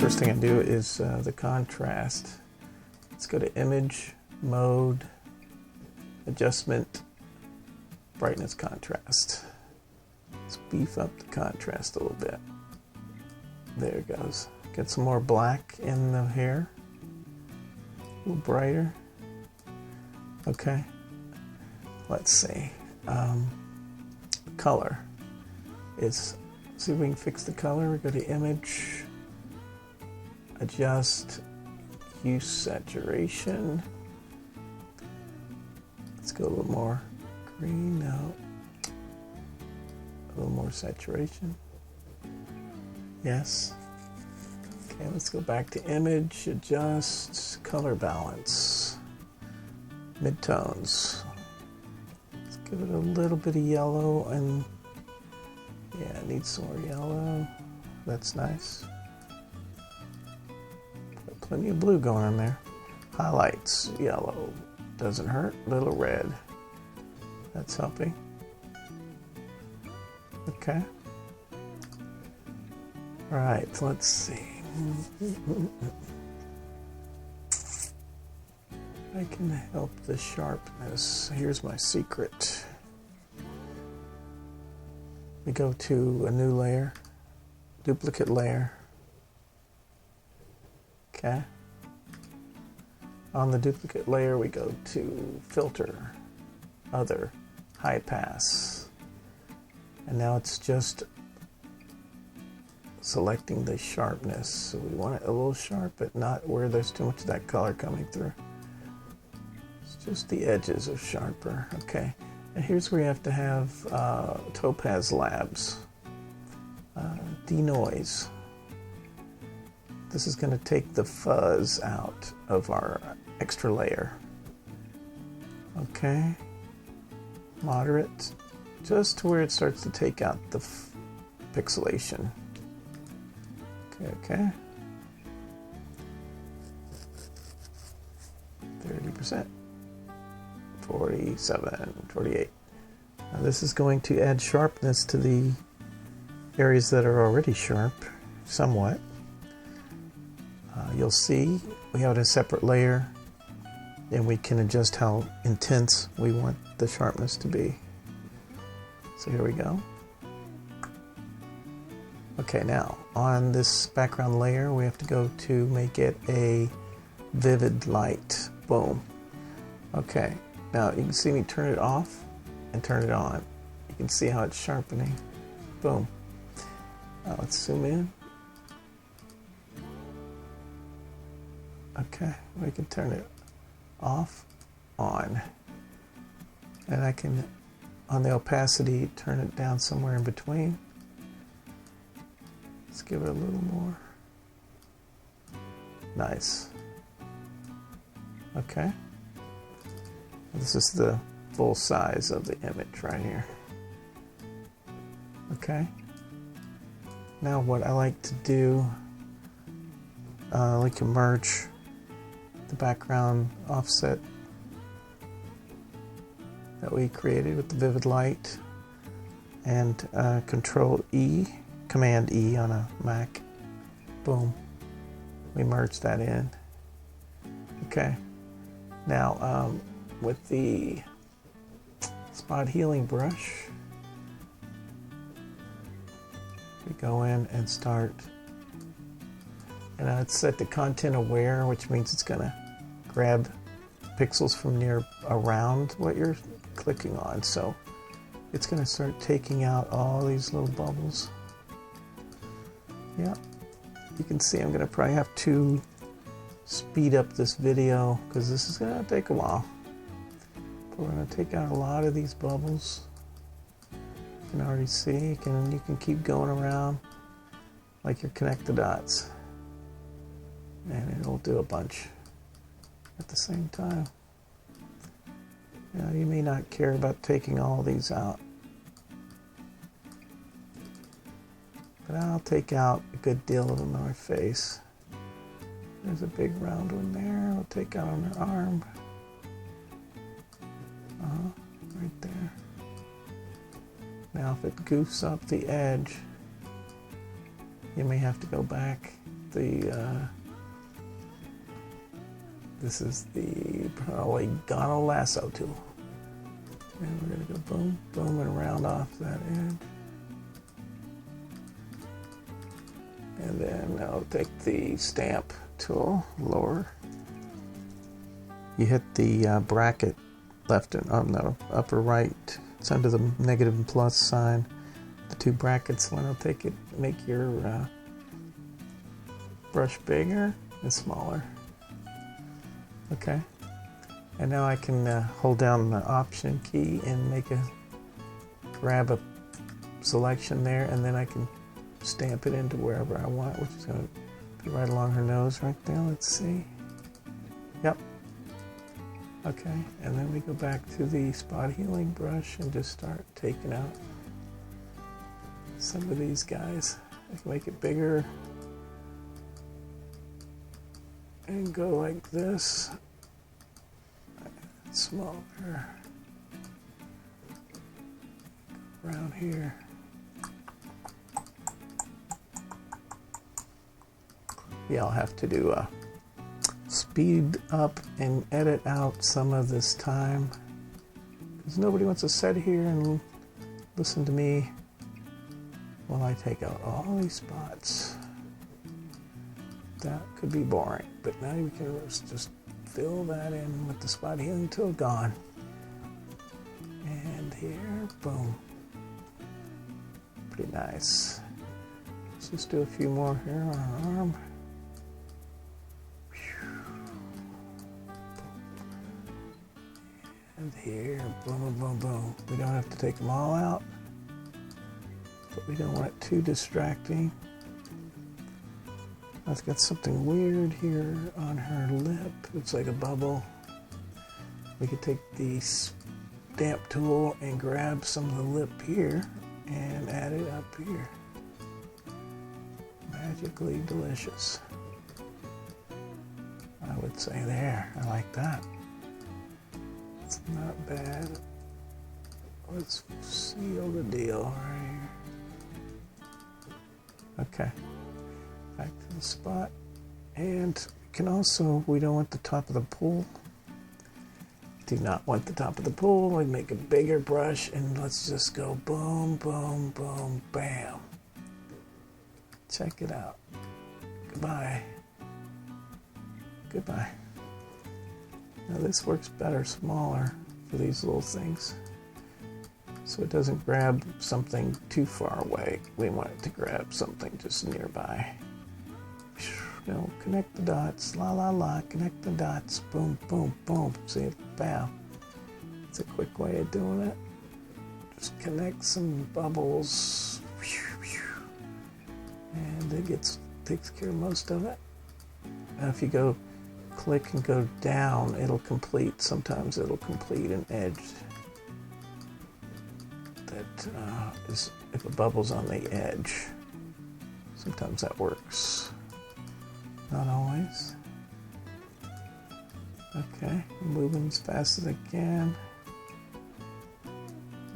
first thing I do is the contrast. Let's go to Image, Mode, Adjustment, Brightness, Contrast. Let's beef up the contrast a little bit. There it goes. Get some more black in the hair. A little brighter. Okay. Let's see. Color is, see if we can fix the color. We go to Image, Adjust, Hue Saturation. Let's go a little more green now. A little more saturation. Yes. Okay, let's go back to Image, Adjust, Color Balance, Midtones. Let's give it a little bit of yellow, and yeah, it needs some more yellow. That's nice. Got plenty of blue going on there. Highlights, yellow. Doesn't hurt. Little red. That's helping. Okay. All right, let's see. I can help the sharpness. Here's my secret. We go to a new layer, duplicate layer. Okay. On the duplicate layer, we go to Filter, Other, High Pass. And now it's just selecting the sharpness. So we want it a little sharp, but not where there's too much of that color coming through. It's just the edges are sharper. Okay. And here's where you have to have Topaz Labs. Denoise. This is going to take the fuzz out of our extra layer. Okay. Moderate. Just to where it starts to take out the pixelation. Okay. 30%. 47, 48. Now this is going to add sharpness to the areas that are already sharp, somewhat. You'll see we have it in a separate layer, and we can adjust how intense we want the sharpness to be. So here we go. Okay, now on this background layer, we have to go to make it a vivid light. Boom. Okay, now you can see me turn it off and turn it on. You can see how it's sharpening. Boom. Now let's zoom in. Okay, we can turn it off, on. And I can, on the opacity, turn it down somewhere in between. Let's give it a little more. Nice. Okay. This is the full size of the image right here. Okay. Now what I like to do, I like to merge the background offset that we created with the vivid light, and Control E, Command E on a Mac. Boom. We merge that in. Okay. Now with the spot healing brush, we go in and start, and it's set to content aware, which means it's going to grab pixels from near around what you're clicking on. So it's going to start taking out all these little bubbles. Yeah, you can see I'm going to probably have to speed up this video because this is going to take a while. But we're going to take out a lot of these bubbles. You can already see, you can keep going around like you connect the dots, and it'll do a bunch at the same time. Now, you may not care about taking all these out, but I'll take out a good deal of them on my face. There's a big round one there. I'll take out on her arm. Right there. Now if it goofs up the edge, you may have to go back the this is the polygonal lasso tool. And we're going to go boom, boom, and round off that edge. And then I'll take the stamp tool, lower. You hit the bracket left and no, upper right. It's under the negative and plus sign. The two brackets. One will take it, make your brush bigger and smaller. Okay. And now I can hold down the Option key and grab a selection there, and then I can stamp it into wherever I want, which is going to be right along her nose right there. Let's see. Yep. Okay, and then we go back to the spot healing brush and just start taking out some of these guys. I can make it bigger and go like this. Smaller. Around here. Yeah, I'll have to do a speed up and edit out some of this time, because nobody wants to sit here and listen to me while I take out all these spots. That could be boring, but now we can just fill that in with the spot healing tool gone. And here, boom. Pretty nice. Let's just do a few more here on our arm. And here, boom, boom, boom, boom. We don't have to take them all out, but we don't want it too distracting. I've got something weird here on her lip. It's like a bubble. We could take the stamp tool and grab some of the lip here and add it up here. Magically delicious. I would say there. I like that. It's not bad. Let's seal the deal right here. Okay. Back to the spot. And can also, we don't want the top of the pool. Do not want the top of the pool. We make a bigger brush and let's just go boom, boom, boom, bam. Check it out. Goodbye. Goodbye. Now this works better smaller for these little things, so it doesn't grab something too far away. We want it to grab something just nearby. Now connect the dots, la la la, connect the dots, boom, boom, boom. See it, bam. It's a quick way of doing it. Just connect some bubbles, and it takes care of most of it. Now if you go click and go down, it'll complete. Sometimes it'll complete an edge that is, if a bubble's on the edge. Sometimes that works. Not always. Okay, moving as fast as I can.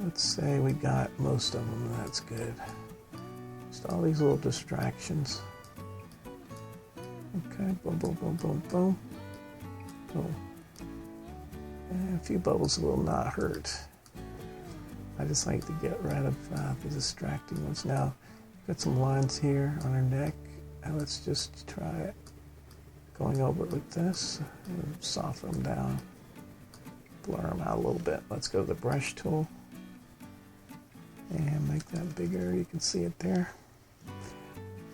Let's say we got most of them. That's good. Just all these little distractions. Okay, boom, boom, boom, boom, boom. Boom. And a few bubbles will not hurt. I just like to get rid of the distracting ones. Now, got some lines here on her neck. And let's just try it. Going over it like this. And soften them down. Blur them out a little bit. Let's go to the brush tool. And make that bigger. You can see it there.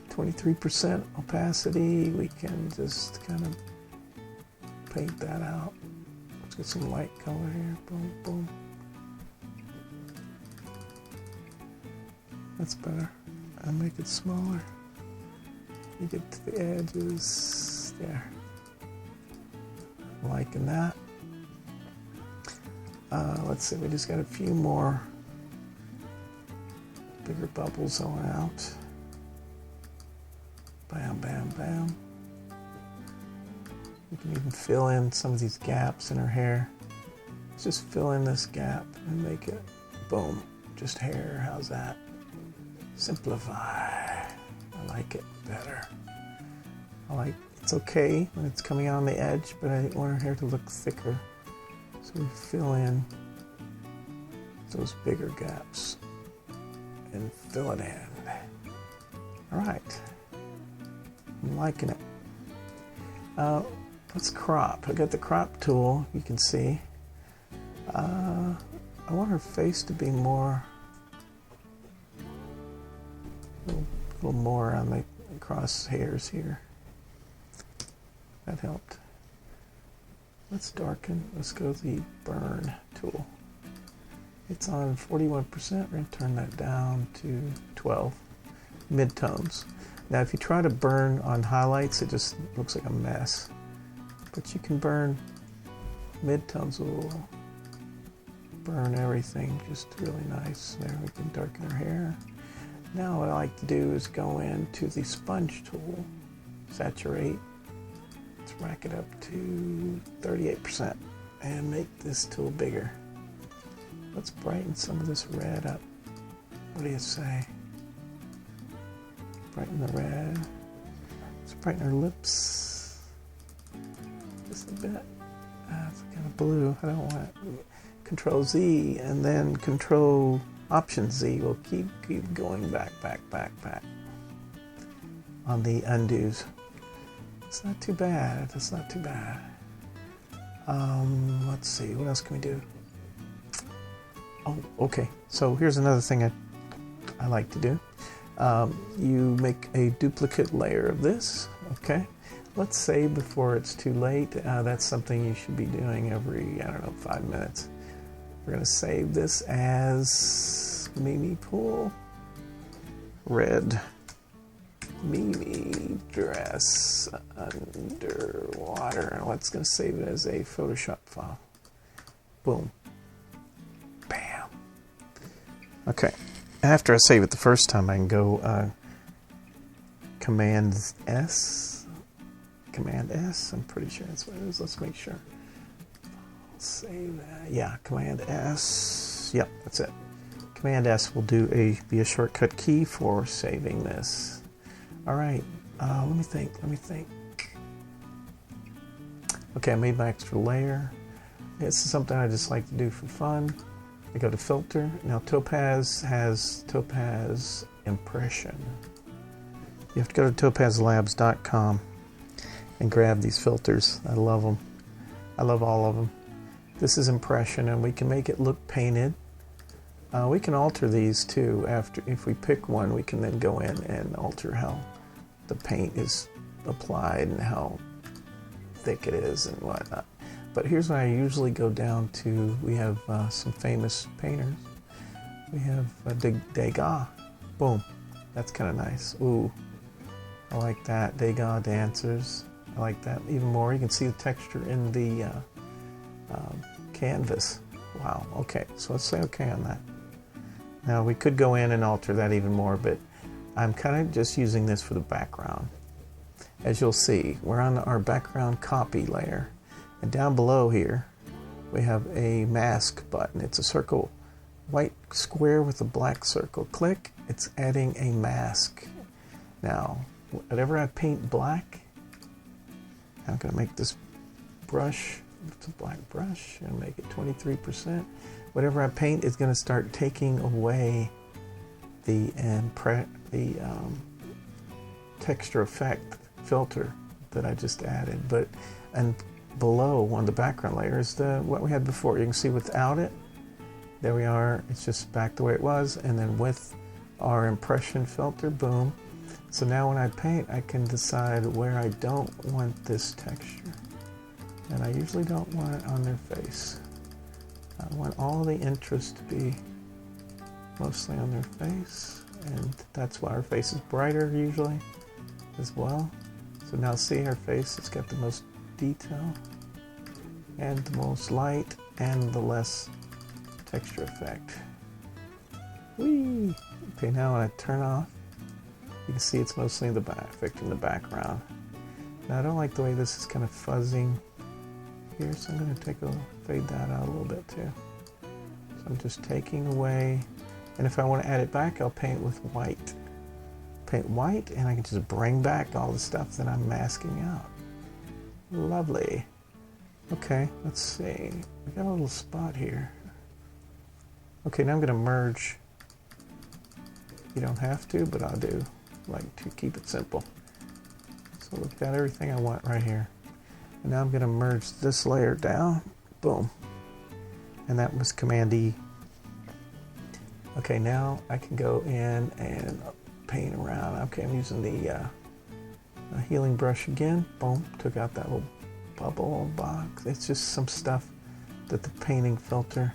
23% opacity. We can just kind of paint that out. Let's get some light color here. Boom, boom. That's better. I'll make it smaller. You get to the edges there. Liking that. Let's see, we just got a few more bigger bubbles going out. Bam, bam, bam. You can even fill in some of these gaps in her hair. Let's just fill in this gap and make it, boom, just hair. How's that? Simplify. I like it better. It's okay when it's coming out on the edge, but I want our hair to look thicker. So we fill in those bigger gaps and fill it in. All right, I'm liking it. Let's crop. I got the crop tool, you can see. I want her face to be more, a little more on the crosshairs here. That helped. Let's darken. Let's go to the burn tool. It's on 41%. We're going to turn that down to 12. Midtones. Now if you try to burn on highlights, it just looks like a mess. But you can burn midtones. Will burn everything just really nice. There, we can darken our hair. Now what I like to do is go into the sponge tool, saturate. Let's rack it up to 38% and make this tool bigger. Let's brighten some of this red up. What do you say? Brighten the red. Let's brighten our lips just a bit. It's kind of blue. I don't want it. Control Z and then Control Option Z. We'll keep going back on the undos. It's not too bad. It's not too bad. Let's see. What else can we do? Oh, okay. So here's another thing I like to do. You make a duplicate layer of this. Okay. Let's say before it's too late. That's something you should be doing every, 5 minutes. We're going to save this as Mimi Pool Red. Mimi dress underwater. And let's going to save it as a Photoshop file. Boom. Bam. Okay. After I save it the first time, I can go Command S. Command S. I'm pretty sure that's what it is. Let's make sure. Save that. Yeah, Command S. Yep, that's it. Command S will be a shortcut key for saving this. All right. Let me think. Okay, I made my extra layer. This is something I just like to do for fun. I go to Filter. Now Topaz has Topaz Impression. You have to go to topazlabs.com and grab these filters. I love them. I love all of them. This is Impression, and we can make it look painted. We can alter these too. If we pick one, we can then go in and alter how the paint is applied and how thick it is and whatnot. But here's what I usually go down to. We have some famous painters. We have Degas. Boom. That's kind of nice. Ooh, I like that. Degas dancers. I like that even more. You can see the texture in the canvas. Wow. Okay, so let's say okay on that. Now we could go in and alter that even more, but I'm kind of just using this for the background. As you'll see, we're on our background copy layer. And down below here, we have a mask button. It's a circle, white square with a black circle. Click, it's adding a mask. Now, whatever I paint black, I'm going to make this brush, it's a black brush, and make it 23%. Whatever I paint is going to start taking away the texture effect filter that I just added. And below one of the background layers, what we had before. You can see without it, there we are. It's just back the way it was. And then with our impression filter, boom. So now when I paint, I can decide where I don't want this texture. And I usually don't want it on their face. I want all the interest to be mostly on their face. And that's why our face is brighter usually as well. So now see her face, it's got the most detail and the most light and the less texture effect. Whee! Okay, now when I turn off, you can see it's mostly in the back, affecting the background. Now I don't like the way this is kind of fuzzing here, so I'm going to fade that out a little bit too. So I'm just taking away, and if I want to add it back, I'll paint with white. paint white, and I can just bring back all the stuff that I'm masking out. Lovely. Okay, let's see. We got a little spot here. Okay, now I'm going to merge. You don't have to, but I'll do. Like to keep it simple. So we've got everything I want right here. And now I'm going to merge this layer down. Boom. And that was Command E. Okay, now I can go in and paint around. Okay, I'm using the healing brush again. Boom, took out that little bubble box. It's just some stuff that the painting filter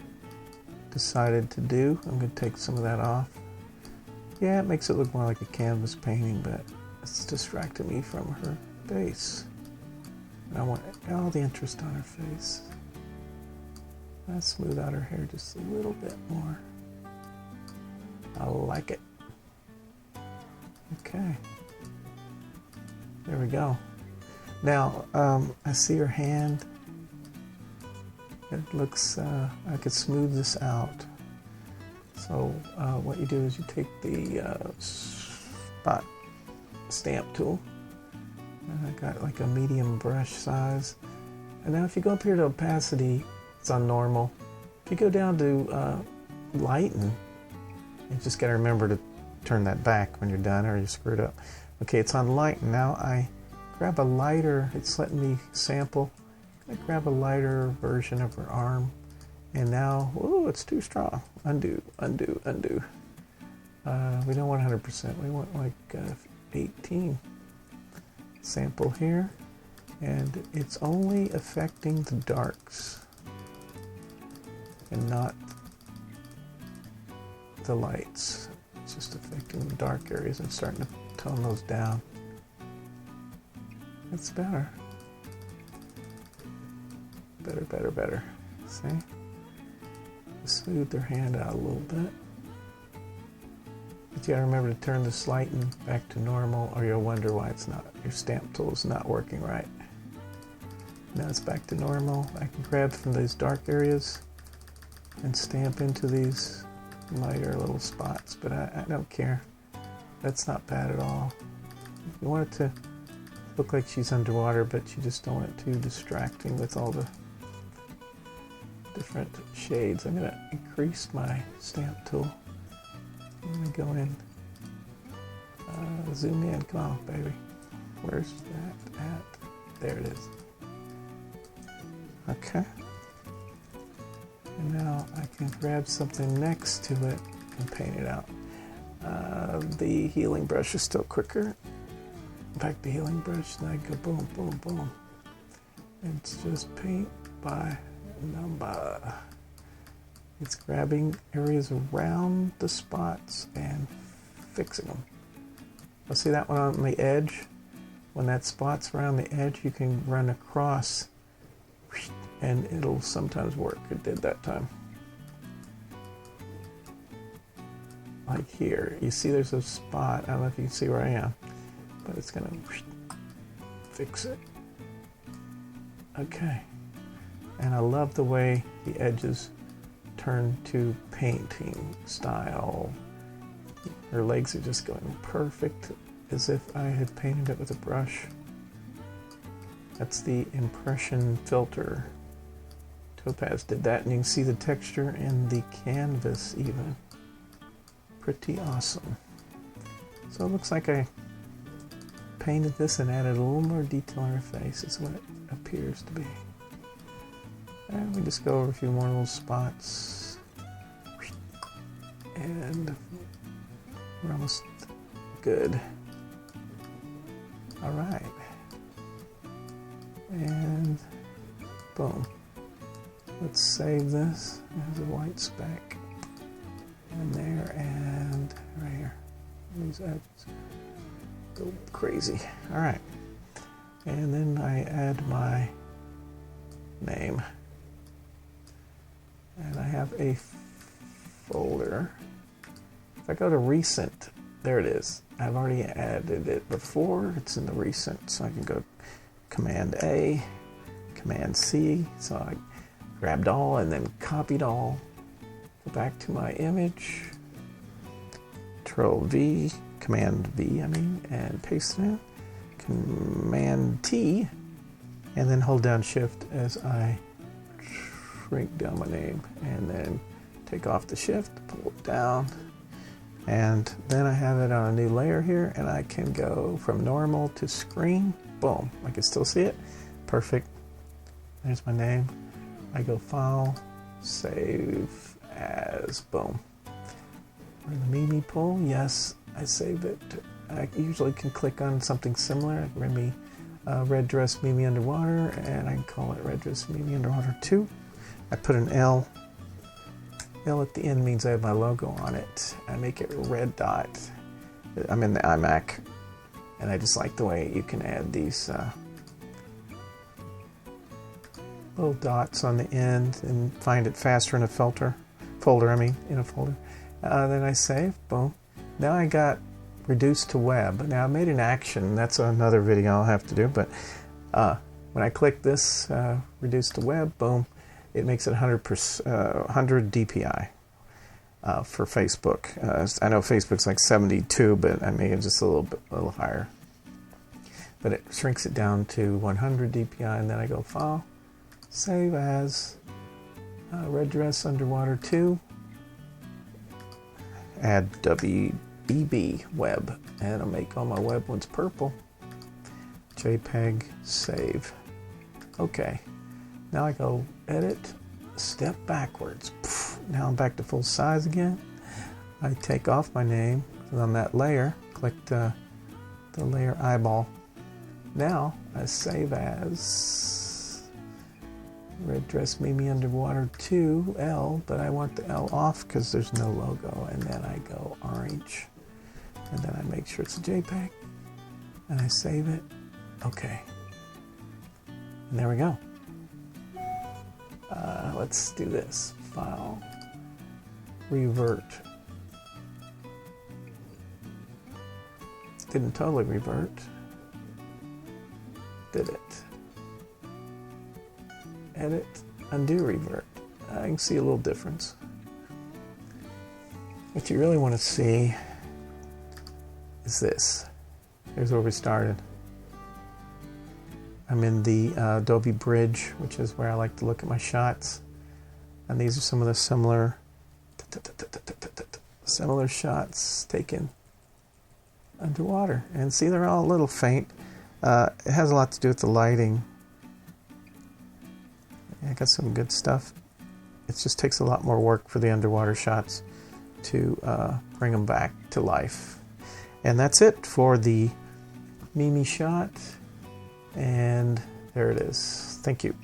decided to do. I'm going to take some of that off. Yeah, it makes it look more like a canvas painting, but it's distracting me from her face. And I want all the interest on her face. I'll smooth out her hair just a little bit more. I like it. Okay. There we go. Now, I see her hand. It looks, I could smooth this out. So what you do is you take the spot stamp tool. And I got like a medium brush size. And now if you go up here to opacity, it's on normal. If you go down to lighten, you just got to remember to turn that back when you're done or you screwed up. Okay, it's on lighten. Now I grab a lighter. It's letting me sample. I grab a lighter version of her arm. And now, whoa, it's too strong. Undo, undo, undo. We don't want 100%. We want like 18. Sample here. And it's only affecting the darks and not the lights. It's just affecting the dark areas and starting to tone those down. That's better. Better, better, better. See? Smooth their hand out a little bit. But you gotta remember to turn this lighten back to normal or you'll wonder why it's not, your stamp tool is not working right. Now it's back to normal. I can grab from these dark areas and stamp into these lighter little spots, but I don't care. That's not bad at all. You want it to look like she's underwater, but you just don't want it too distracting with all the different shades. I'm going to increase my stamp tool. I'm going to go in, zoom in. Come on, baby. Where's that at? There it is. Okay. And now I can grab something next to it and paint it out. The healing brush is still quicker. Back to healing brush, then I go boom, boom, boom. It's just paint by number. It's grabbing areas around the spots and fixing them. I'll see that one on the edge. When that spot's around the edge, you can run across and it'll sometimes work. It did that time. Like here, you see there's a spot. I don't know if you can see where I am, but it's gonna fix it. Okay. And I love the way the edges turn to painting style. Her legs are just going perfect, as if I had painted it with a brush. That's the impression filter. Topaz did that, and you can see the texture in the canvas even. Pretty awesome. So it looks like I painted this and added a little more detail on her face. Is what it appears to be. And we just go over a few more little spots. And we're almost good. All right. And boom. Let's save this. There's a white speck. And there and right here. These edges go crazy. All right. And then I add my name. And I have a folder. If I go to recent, there it is. I've already added it before. It's in the recent, so I can go Command A, Command C. So I grabbed all and then copied all. Go back to my image. Command V, and paste it in. Command T, and then hold down Shift as I shrink down my name, and then take off the shift, pull it down, and then I have it on a new layer here, and I can go from normal to screen. Boom, I can still see it. Perfect. There's my name. I go File, Save As, boom. Where the Mimi pull, yes, I save it. I usually can click on something similar, like Red Dress Mimi Underwater, and I can call it Red Dress Mimi Underwater 2. I put an L. L at the end means I have my logo on it. I make it a red dot. I'm in the iMac, and I just like the way you can add these little dots on the end and find it faster in a folder. Then I save, boom. Now I got reduced to web. Now I made an action. That's another video I'll have to do, but when I click this reduce to web, boom, it makes it 100 DPI for Facebook. I know Facebook's like 72, but I made it just a little higher. But it shrinks it down to 100 DPI, and then I go File, Save As, Red Dress Underwater 2, add WBB Web, and I'll make all my web ones purple. JPEG, save. Okay, now I go Edit, step backwards. Now I'm back to full size again. I take off my name on that layer, click the layer eyeball. Now I save as Red Dress Mimi Underwater 2 L, but I want the L off because there's no logo, and then I go orange, and then I make sure it's a JPEG, and I save it. Okay, and there we go. Let's do this. File, revert. Didn't totally revert. Did it? Edit, undo, revert. I can see a little difference. What you really want to see is this. Here's where we started. I'm in the Adobe Bridge, which is where I like to look at my shots. And these are some of the similar shots taken underwater. And see, they're all a little faint. It has a lot to do with the lighting. I got some good stuff. It just takes a lot more work for the underwater shots to bring them back to life. And that's it for the Mimi shot. And there it is. Thank you.